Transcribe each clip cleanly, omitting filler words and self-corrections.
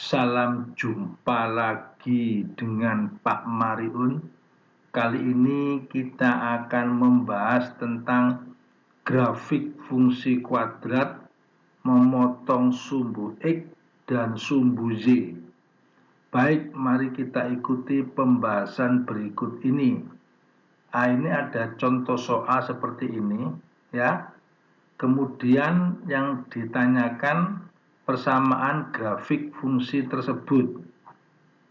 Salam jumpa lagi dengan Pak Mariun. Kali ini kita akan membahas tentang grafik fungsi kuadrat, memotong sumbu X dan sumbu Z. Baik, mari kita ikuti pembahasan berikut ini. Ini ada contoh soal seperti ini, ya. Kemudian yang ditanyakan persamaan grafik fungsi tersebut.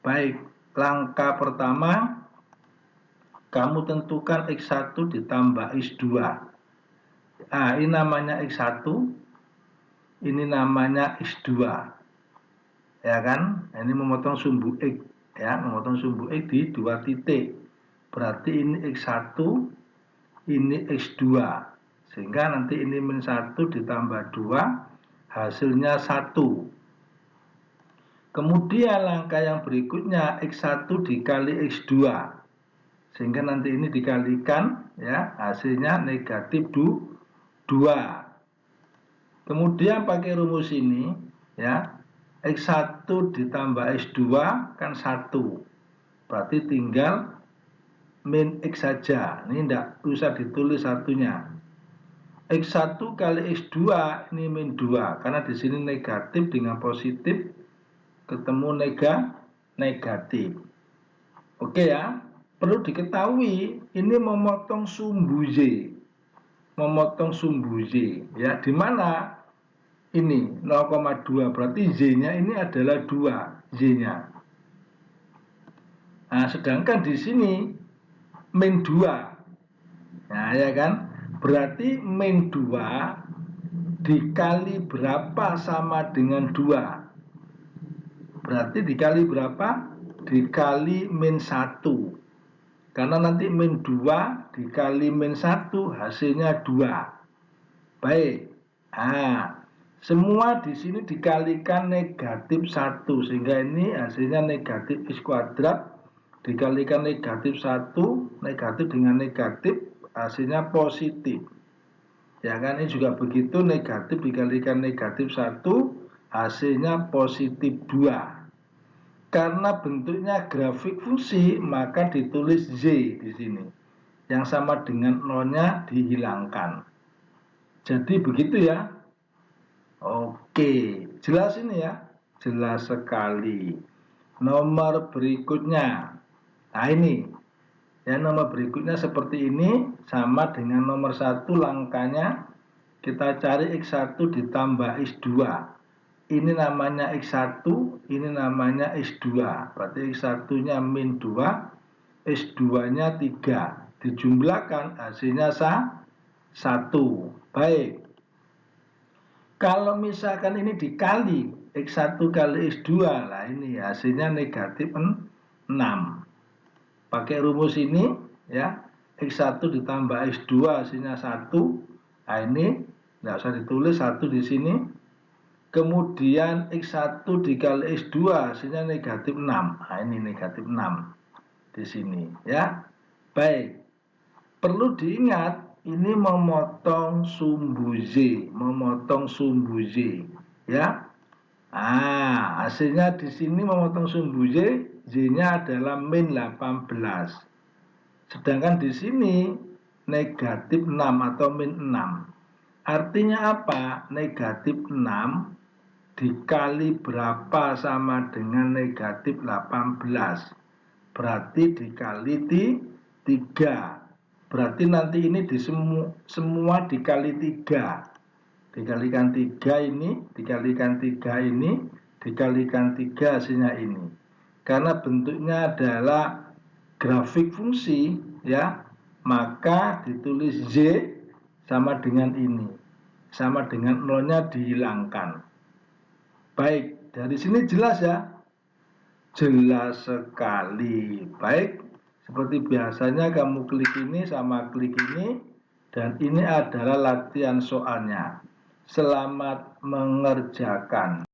Baik, langkah pertama, kamu tentukan X1 ditambah X2. Ini namanya X1, ini namanya X2. Ya kan? Ini memotong sumbu X, ya, memotong sumbu X di 2 titik. Berarti ini X1, ini X2. Sehingga nanti ini min 1 ditambah 2, hasilnya 1. Kemudian langkah yang berikutnya, X1 dikali X2. Sehingga nanti ini dikalikan, ya, hasilnya negatif 2. Kemudian pakai rumus ini, ya, X1 ditambah X2 kan 1. Berarti tinggal min X saja. Ini tidak usah ditulis satunya. X1 kali X2 ini min 2. Karena di sini negatif dengan positif ketemu negatif. Oke ya. Perlu diketahui ini memotong sumbu Z. Memotong sumbu Z, ya. Di mana ini 0,2 berarti Z-nya ini adalah 2 Z-nya. Nah, sedangkan di sini min 2. Nah, ya kan? Berarti min 2 dikali berapa sama dengan 2? Berarti dikali berapa? Dikali min 1. Karena nanti min 2 dikali min 1 hasilnya 2. Baik. Nah, semua di sini dikalikan negatif 1. Sehingga ini hasilnya negatif X kuadrat dikalikan negatif 1. Negatif dengan negatif hasilnya positif. Ya kan, ini juga begitu, negatif dikalikan negatif 1 hasilnya positif 2. Karena bentuknya grafik fungsi maka ditulis Z di sini. Yang sama dengan nolnya dihilangkan. Jadi begitu ya. Oke, jelas ini ya. Jelas sekali. Nomor berikutnya. Nah ini. Ya, nomor berikutnya seperti ini, sama dengan nomor 1 langkahnya kita cari X1 ditambah X2. Ini namanya X1, ini namanya X2. Berarti X1-nya min 2, X2-nya 3. Dijumlahkan hasilnya 1. Baik. Kalau misalkan ini dikali X1 kali X2, lah ini hasilnya negatif 6. Pakai rumus ini, ya, X1 ditambah X2 hasilnya 1. Nah ini tidak usah ditulis 1 di sini. Kemudian X1 dikali X2 hasilnya negatif 6. Nah ini negatif 6 di sini, ya. Baik. Perlu diingat ini memotong sumbu Z, memotong sumbu Z, ya. Nah, hasilnya di sini memotong sumbu Z, Z-nya adalah min 18. Sedangkan di sini negatif 6 atau min 6. Artinya apa? Negatif 6 dikali berapa sama dengan negatif 18. Berarti dikali 3. Berarti nanti ini di semua dikali 3. Dikalikan 3 ini, dikalikan 3 ini, dikalikan 3 hasilnya ini. Karena bentuknya adalah grafik fungsi, ya, maka ditulis Z sama dengan ini. Sama dengan nolnya dihilangkan. Baik, dari sini jelas ya? Jelas sekali. Baik, seperti biasanya kamu klik ini sama klik ini. Dan ini adalah latihan soalnya. Selamat mengerjakan.